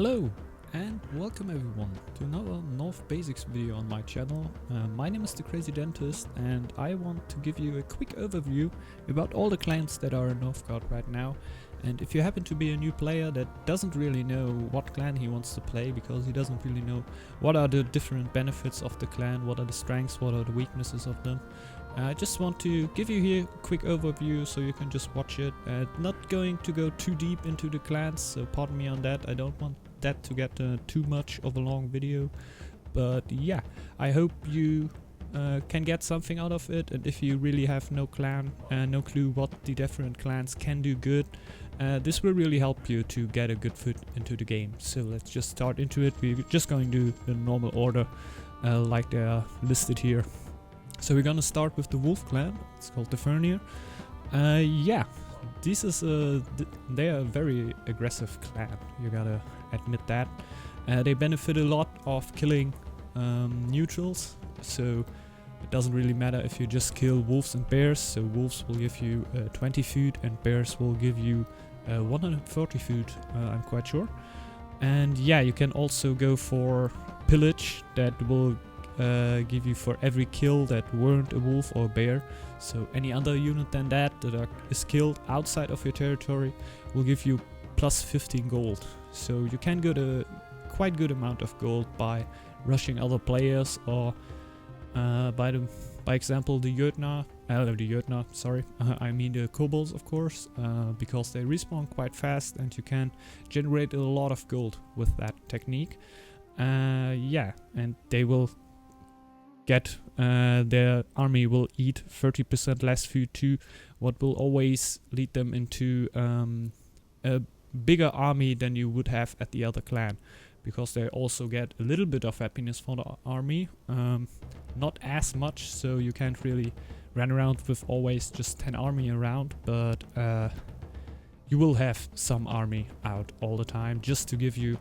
Hello and welcome everyone to another Northbasics video on my channel. My name is the Crazy Dentist and I want to give you a quick overview about all the clans that are in Northgard right now. And if you happen to be a new player that doesn't really know what clan he wants to play because he doesn't really know what are the different benefits of the clan, what are the strengths, what are the weaknesses of them, I just want to give you here a quick overview so you can just watch it. Not going to go too deep into the clans, so pardon me on that. I don't want that to get too much of a long video. But yeah, I hope you can get something out of it. And if you really have no clan, no clue what the different clans can do good, this will really help you to get a good foot into the game. So let's just start into it. We're just going to do the normal order like they are listed here. So we're gonna start with the Wolf clan. It's called the Fernir. Yeah, this is they are a very aggressive clan. You gotta admit that. They benefit a lot of killing neutrals. So it doesn't really matter if you just kill wolves and bears. So wolves will give you 20 food and bears will give you 140 food. I'm quite sure. And yeah, you can also go for pillage that will give you for every kill that weren't a wolf or a bear. So any other unit than that is killed outside of your territory will give you plus 15 gold. So you can get a quite good amount of gold by rushing other players or by example the Jötnar, sorry, I mean the kobolds of course, because they respawn quite fast and you can generate a lot of gold with that technique. Yeah, and they will get their army will eat 30% less food too, what will always lead them into a bigger army than you would have at the other clan, because they also get a little bit of happiness for the army, not as much, so you can't really run around with always just 10 army around, but you will have some army out all the time just to give you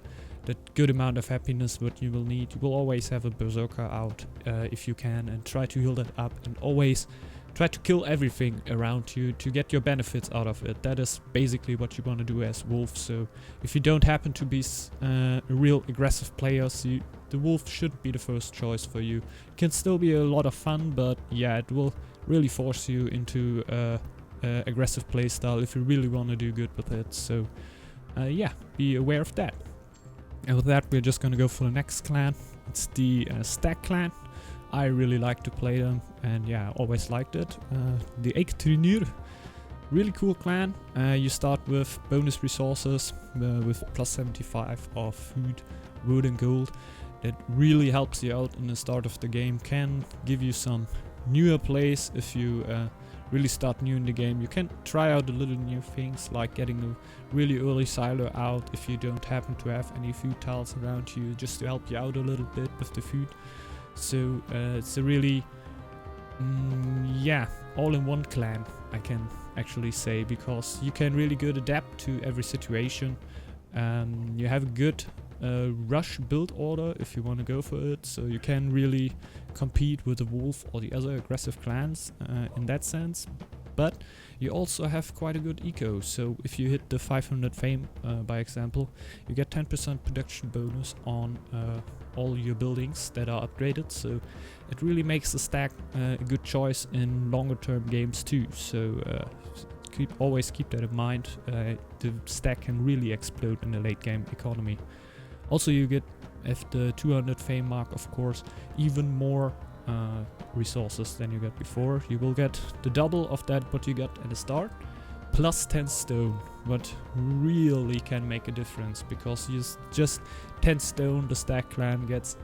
that good amount of happiness what you will need. You will always have a berserker out if you can, and try to heal that up and always try to kill everything around you to get your benefits out of it. That is basically what you want to do as wolf. So if you don't happen to be a real aggressive player, the wolf should be the first choice for you. It can still be a lot of fun, but yeah, it will really force you into aggressive playstyle if you really want to do good with it. So yeah, be aware of that. And with that, we're just gonna go for the next clan. It's the Stag clan. I really like to play them, and yeah, always liked it. The newr, really cool clan. You start with bonus resources with plus 75 of food, wood and gold. That really helps you out in the start of the game. Can give you some newer plays if you really start new in the game. You can try out a little new things like getting a really early silo out if you don't happen to have any food tiles around you, just to help you out a little bit with the food. So it's a really yeah, all-in-one clan, I can actually say, because you can really good adapt to every situation. You have a good rush build order if you want to go for it, so you can really compete with the wolf or the other aggressive clans in that sense. But you also have quite a good eco, so if you hit the 500 fame by example, you get 10% production bonus on all your buildings that are upgraded, so it really makes the stack a good choice in longer term games too. So always keep that in mind. The stack can really explode in the late game economy. Also, you get at the 200 fame mark, of course, even more resources than you got before. You will get the double of that what you got at the start, plus 10 stone, what really can make a difference, because you just 10 stone, the Stag clan gets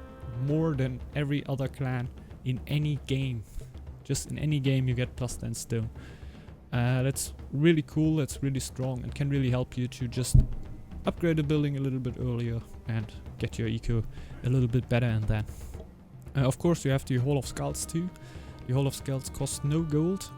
more than every other clan in any game. Just in any game you get plus 10 stone. That's really cool, that's really strong, and can really help you to just upgrade the building a little bit earlier and get your eco a little bit better. And then of course you have the Hall of Skulls too. The Hall of Skulls costs no gold,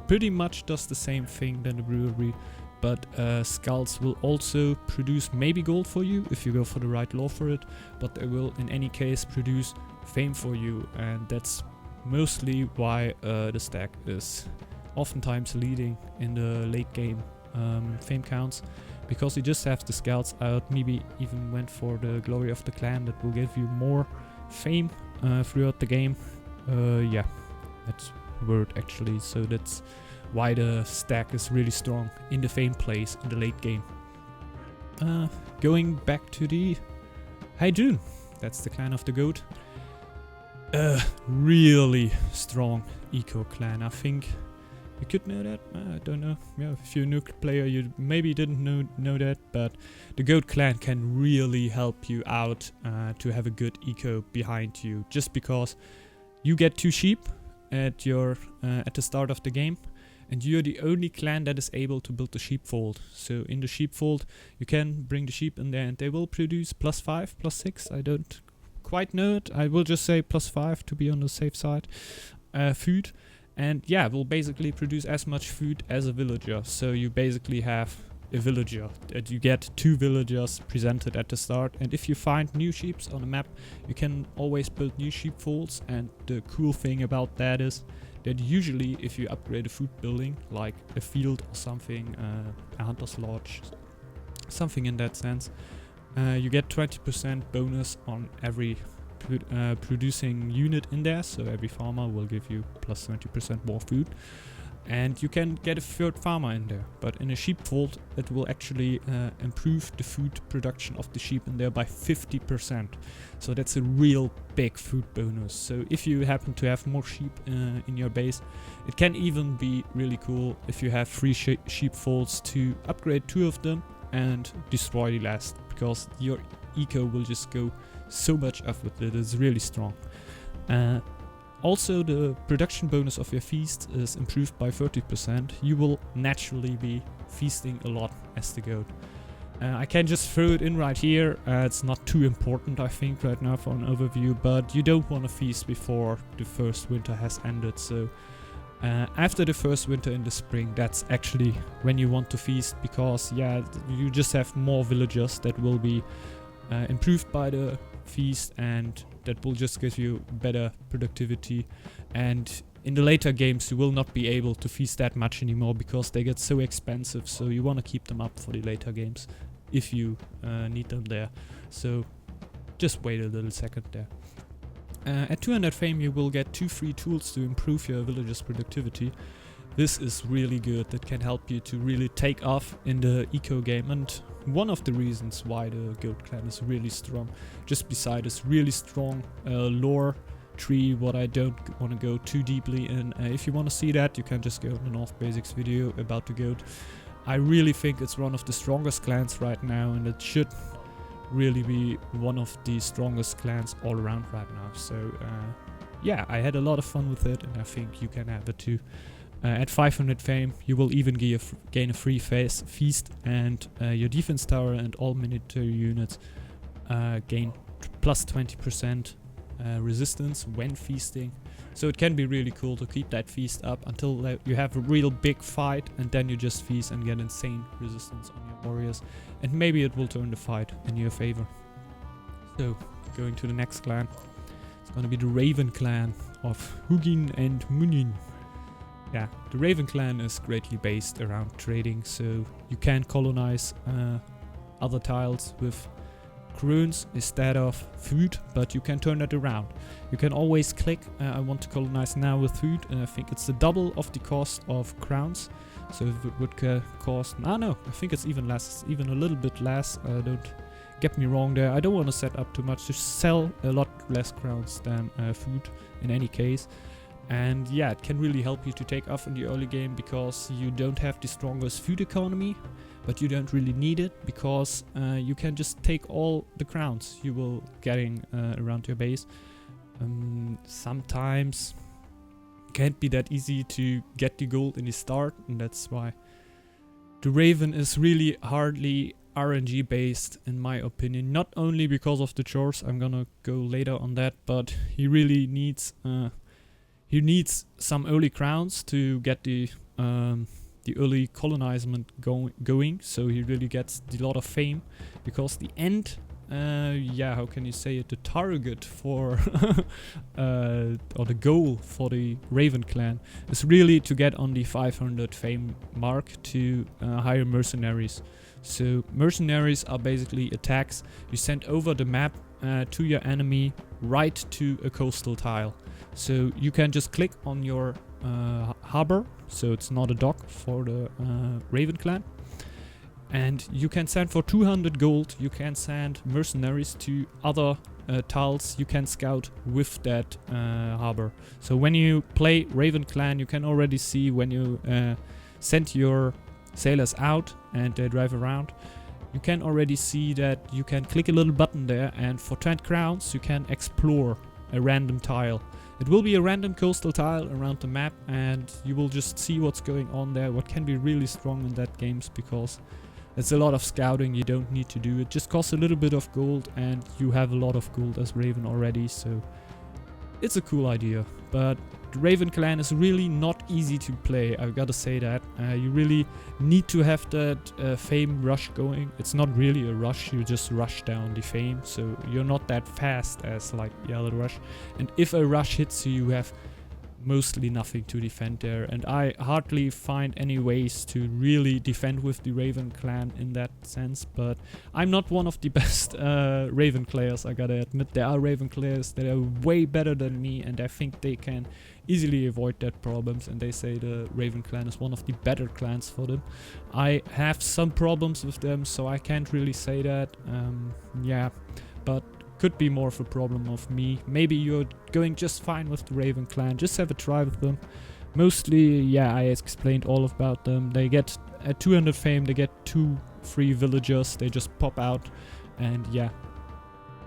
pretty much does the same thing than the brewery, but skulls will also produce maybe gold for you if you go for the right lore for it, but they will in any case produce fame for you, and that's mostly why the Stag is oftentimes leading in the late game fame counts, because you just have the scouts out. Maybe even went for the glory of the clan, that will give you more fame throughout the game. Yeah, that's word actually. So that's why the stack is really strong in the fame plays in the late game. Going back to the Haijun, that's the clan of the goat. Really strong eco clan. I think you could know that. I don't know. Yeah, if you're a nuke player, you maybe didn't know that, but the goat clan can really help you out to have a good eco behind you, just because you get 2 sheep at your at the start of the game, and you're the only clan that is able to build the sheepfold. So in the sheepfold, you can bring the sheep in there, and they will produce +5, +6. I don't quite know it. I will just say +5 to be on the safe side. Food, and yeah, will basically produce as much food as a villager. So you basically have a villager, that you get 2 villagers presented at the start, and if you find new sheeps on the map, you can always build new sheepfolds. And the cool thing about that is that usually if you upgrade a food building, like a field or something, a hunter's lodge, something in that sense, you get 20% bonus on every producing unit in there. So every farmer will give you plus 20% more food, and you can get a 3rd farmer in there. But in a sheepfold, it will actually improve the food production of the sheep in there by 50%. So that's a real big food bonus. So if you happen to have more sheep in your base, it can even be really cool if you have 3 sheepfolds to upgrade 2 of them and destroy the last, because your eco will just go so much up with it. It's really strong. Also, the production bonus of your feast is improved by 30%. You will naturally be feasting a lot as the goat. I can just throw it in right here. It's not too important, I think, right now for an overview, but you don't want to feast before the first winter has ended. So after the first winter in the spring, that's actually when you want to feast, because yeah, you just have more villagers that will be improved by the feast, and that will just give you better productivity. And in the later games, you will not be able to feast that much anymore, because they get so expensive. So you want to keep them up for the later games if you need them there. So just wait a little second there. At 200 fame, you will get 2 free tools to improve your villagers' productivity. This is really good. That can help you to really take off in the eco game, and one of the reasons why the goat clan is really strong, just beside this really strong lore tree, what I don't want to go too deeply in. If you want to see that, you can just go to the Northbasics video about the goat. I really think it's one of the strongest clans right now, and it should really be one of the strongest clans all around right now. So yeah, I had a lot of fun with it, and I think you can have it too. At 500 fame, you will even gain a free feast, and your defense tower and all military units gain plus 20% resistance when feasting. So it can be really cool to keep that feast up until you have a real big fight, and then you just feast and get insane resistance on your warriors, and maybe it will turn the fight in your favor. So going to the next clan, it's gonna be the Raven clan of Hugin and Munin. Yeah, the Raven clan is greatly based around trading, so you can colonize other tiles with runes instead of food, but you can turn that around. You can always click, I want to colonize now with food, and I think it's the double of the cost of crowns. So it would cost, no, I think it's even less, even a little bit less. Don't get me wrong there. I don't want to set up too much to sell a lot less crowns than food in any case. And yeah, it can really help you to take off in the early game, because you don't have the strongest food economy, but you don't really need it, because you can just take all the crowns you will getting around your base. Sometimes can't be that easy to get the gold in the start, and that's why the Raven is really hardly RNG based in my opinion. Not only because of the chores, I'm gonna go later on that, but he really needs some early crowns to get the early colonizement going, so he really gets a lot of fame, because the end, yeah, how can you say it, the target for or the goal for the Raven clan is really to get on the 500 fame mark to hire mercenaries. So mercenaries are basically attacks you send over the map to your enemy right to a coastal tile. So you can just click on your harbor, so it's not a dock for the Raven clan, and you can send for 200 gold, you can send mercenaries to other tiles you can scout with that harbor. So when you play Raven clan, you can already see when you send your sailors out and they drive around, you can already see that you can click a little button there, and for 10 crowns you can explore a random tile. It will be a random coastal tile around the map, and you will just see what's going on there, what can be really strong in that games, because it's a lot of scouting you don't need to do. It just costs a little bit of gold, and you have a lot of gold as Raven already, so it's a cool idea. But the Raven clan is really not easy to play, I've gotta say that. You really need to have that fame rush going. It's not really a rush, you just rush down the fame, so you're not that fast as like the other rush. And if a rush hits you, you have mostly nothing to defend there, and I hardly find any ways to really defend with the Raven clan in that sense. But I'm not one of the best Raven players, I gotta admit. There are Raven players that are way better than me, and I think they can easily avoid that problems, and they say the Raven clan is one of the better clans for them. I have some problems with them, so I can't really say that. Yeah, but could be more of a problem of me. Maybe you're going just fine with the Raven clan, just have a try with them. Mostly, yeah, I explained all about them. They get at 200 fame, they get 2 free villagers, they just pop out, and yeah,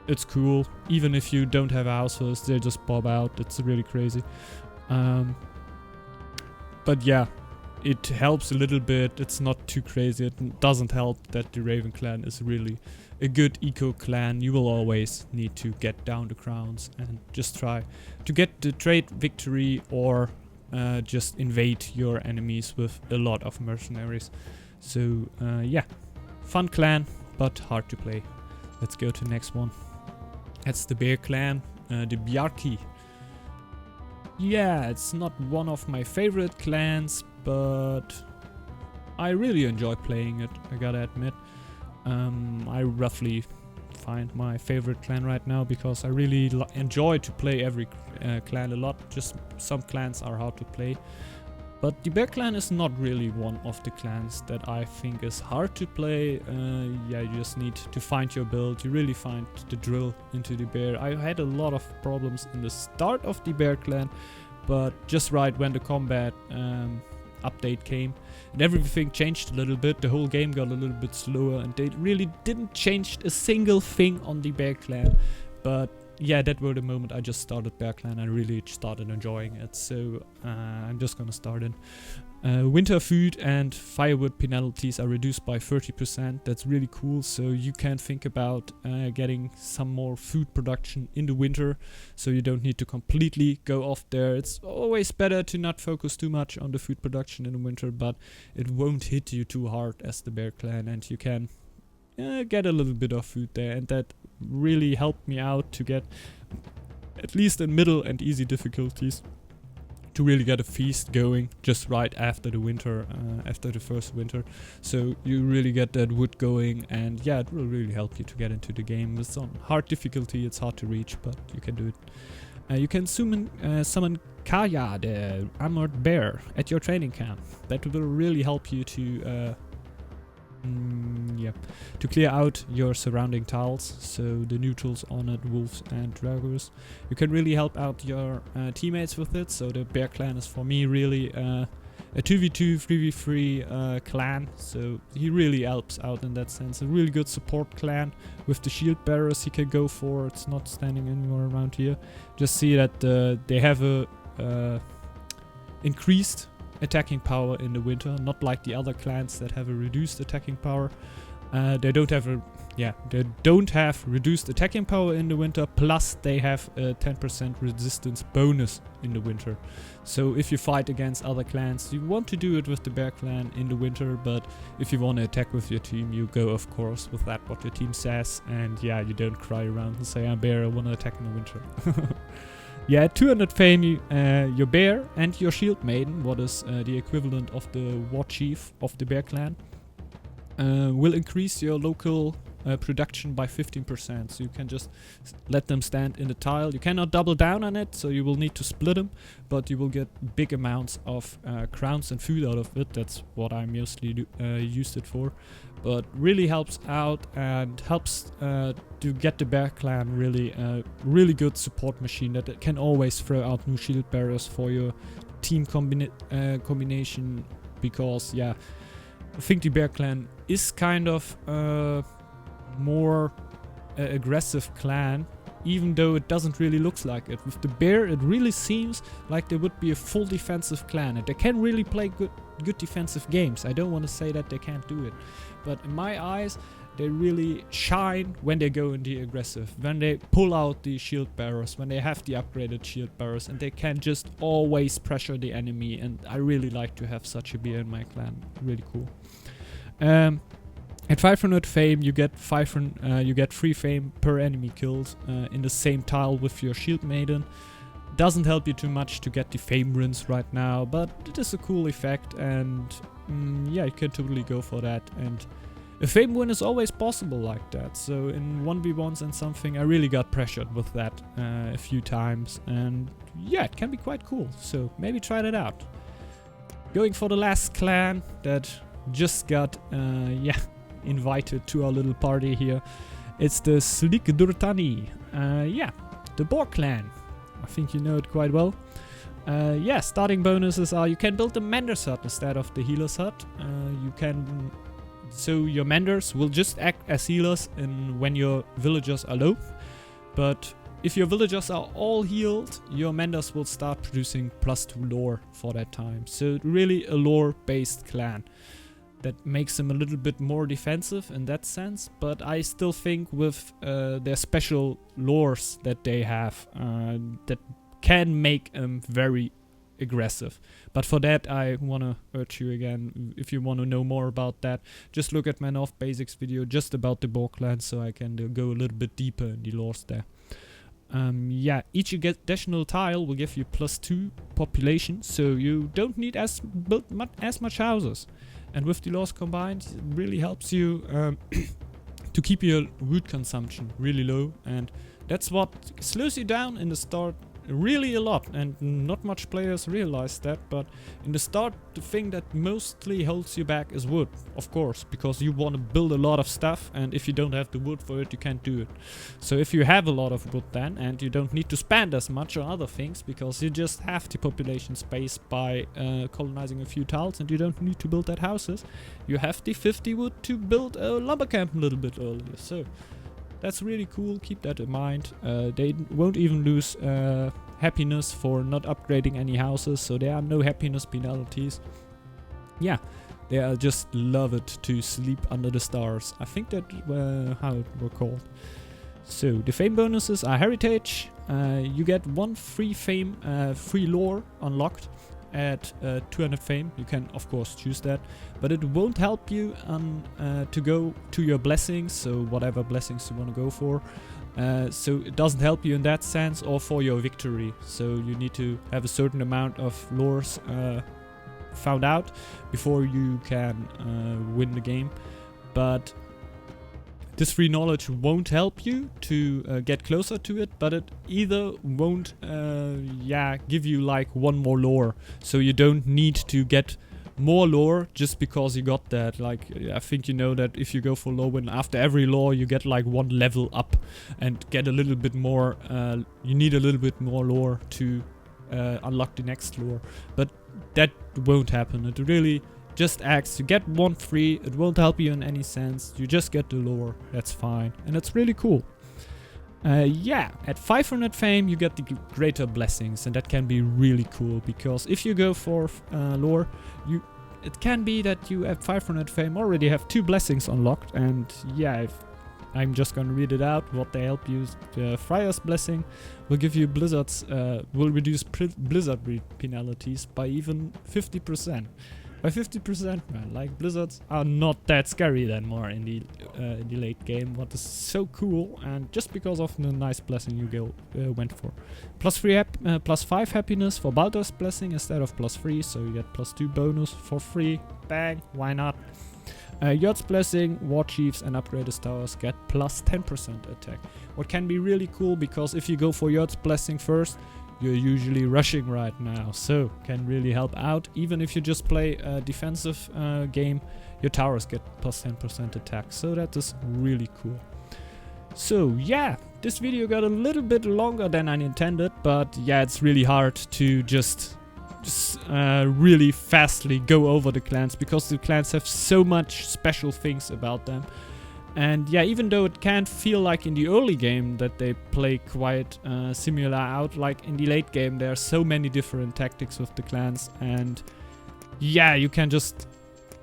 it's cool. Even if you don't have a house first, they just pop out. It's really crazy. But yeah, it helps a little bit. It's not too crazy. It doesn't help that the Raven clan is really a good eco clan. You will always need to get down the crowns and just try to get the trade victory, or just invade your enemies with a lot of mercenaries. So yeah, fun clan, but hard to play. Let's go to the next one. That's the bear clan, the Bjarki. Yeah, it's not one of my favorite clans, but I really enjoy playing it, I gotta admit. I roughly find my favorite clan right now because I really enjoy to play every clan a lot. Just some clans are hard to play. But the bear clan is not really one of the clans that I think is hard to play. Yeah, you just need to find your build. You really find the drill into the bear. I had a lot of problems in the start of the bear clan, but just right when the combat update came and everything changed a little bit, the whole game got a little bit slower, and they really didn't change a single thing on the bear clan. But yeah, that were the moment I just started bear clan. I really started enjoying it, so I'm just gonna start in. Winter food and firewood penalties are reduced by 30%. That's really cool, so you can think about getting some more food production in the winter, so you don't need to completely go off there. It's always better to not focus too much on the food production in the winter, but it won't hit you too hard as the bear clan, and you can get a little bit of food there, and that really helped me out to get at least in middle and easy difficulties to really get a feast going just right after the winter, after the first winter. So you really get that wood going, and yeah, it will really help you to get into the game. It's on hard difficulty, it's hard to reach, but you can do it. You can summon Kaya, the armored bear, at your training camp. That will really help you to to clear out your surrounding tiles, so the neutrals, honored, wolves and dragons. You can really help out your teammates with it, so the bear clan is for me really a 2v2, 3v3 clan, so he really helps out in that sense. A really good support clan with the shield bearers he can go for. It's not standing anywhere around here. Just see that they have a increased attacking power in the winter, not like the other clans that have a reduced attacking power. They don't have reduced attacking power in the winter, plus they have a 10% resistance bonus in the winter. So if you fight against other clans, you want to do it with the bear clan in the winter, but if you want to attack with your team, you go of course with that what your team says, and yeah, you don't cry around and say I'm bear, I want to attack in the winter. Yeah, 200 fame, your bear and your shield maiden, what is the equivalent of the war chief of the bear clan. will increase your local production by 15%. So you can just let them stand in the tile. You cannot double down on it, so you will need to split them, but you will get big amounts of crowns and food out of it. That's what I mostly used it for. But really helps out and helps to get the bear clan really good support machine that can always throw out new shield bearers for your team combination, because yeah, I think the bear clan is kind of more aggressive clan, even though it doesn't really look like it. With the bear, it really seems like they would be a full defensive clan, and they can really play good defensive games. I don't want to say that they can't do it, but in my eyes, they really shine when they go in the aggressive, when they pull out the shield bearers, when they have the upgraded shield bearers, and they can just always pressure the enemy. And I really like to have such a bear in my clan. Really cool. At 500 fame, you get 3 fame per enemy killed in the same tile with your shield maiden. Doesn't help you too much to get the fame runes right now, but it is a cool effect, and yeah, you can totally go for that. And a fame win is always possible like that. So in 1v1s and something, I really got pressured with that a few times, and yeah, it can be quite cool. So maybe try that out. Going for the last clan that just got invited to our little party here. It's the Slikdurtani. Yeah, the Boar clan. I think you know it quite well. Yeah, starting bonuses are you can build the Mender's hut instead of the healer's hut. So your Menders will just act as healers when your villagers are low. But if your villagers are all healed, your Menders will start producing +2 lore for that time. So really a lore-based clan. That makes them a little bit more defensive in that sense, but I still think with their special lores that they have, that can make them very aggressive. But for that, I want to urge you again, if you want to know more about that, just look at my Northbasics video just about the Boar clan, so I can go a little bit deeper in the lores there. Yeah, each additional tile will give you +2 population, so you don't need build as much houses. And with the lores combined, it really helps you to keep your wood consumption really low, and that's what slows you down in the start really a lot, and not much players realize that, but in the start the thing that mostly holds you back is wood, of course, because you want to build a lot of stuff, and if you don't have the wood for it, you can't do it. So if you have a lot of wood then, and you don't need to spend as much on other things, because you just have the population space by colonizing a few tiles, and you don't need to build that houses, you have the 50 wood to build a lumber camp a little bit earlier. So that's really cool, keep that in mind. They won't even lose happiness for not upgrading any houses, so there are no happiness penalties. Yeah, they just love it to sleep under the stars. I think that how it were called. So the fame bonuses are heritage. You get 1 free fame, free lore unlocked at 200 fame. You can of course choose that, but it won't help you to go to your blessings, so whatever blessings you want to go for. So it doesn't help you in that sense, or for your victory. So you need to have a certain amount of lores found out before you can win the game. But this free knowledge won't help you to get closer to it, but it either won't give you like 1 more lore. So you don't need to get more lore just because you got that. Like, I think you know that if you go for lore win, after every lore you get like 1 level up and get a little bit more, you need a little bit more lore to unlock the next lore. But that won't happen. It really just acts, you get 1 free, it won't help you in any sense, you just get the lore, that's fine, and it's really cool. Yeah, at 500 fame you get the greater blessings, and that can be really cool, because if you go for lore, it can be that you at 500 fame already have 2 blessings unlocked, and yeah, I'm just gonna read it out, what they help you. The Friar's Blessing will give you blizzards, will reduce blizzard penalties by even 50%. By 50%, man. Like, blizzards are not that scary anymore in the late game, what is so cool, and just because of the nice blessing you went for. +5 happiness for Baldur's Blessing instead of +3, so you get +2 bonus for free. Bang, why not? Yard's Blessing, War Chiefs and Upgraded Towers get plus 10% attack. What can be really cool, because if you go for Yard's Blessing first, you're usually rushing right now, so can really help out. Even if you just play a defensive game, your towers get plus 10% attack, so that is really cool. So yeah, this video got a little bit longer than I intended, but yeah, it's really hard to just really fastly go over the clans, because the clans have so much special things about them. And yeah, even though it can feel like in the early game that they play quite similar out, like in the late game there are so many different tactics with the clans, and yeah, you can just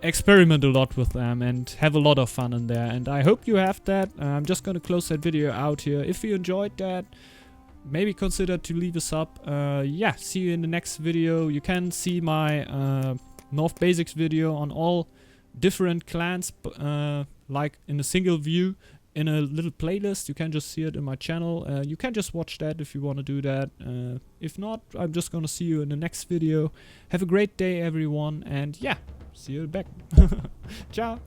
experiment a lot with them and have a lot of fun in there, and I hope you have that. I'm just gonna close that video out here. If you enjoyed that, maybe consider to leave a sub. Yeah, see you in the next video. You can see my Northbasics video on all different clans, like in a single view in a little playlist. You can just see it in my channel. You can just watch that if you want to do that. If not, I'm just gonna see you in the next video. Have a great day, everyone, and yeah, see you back. Ciao.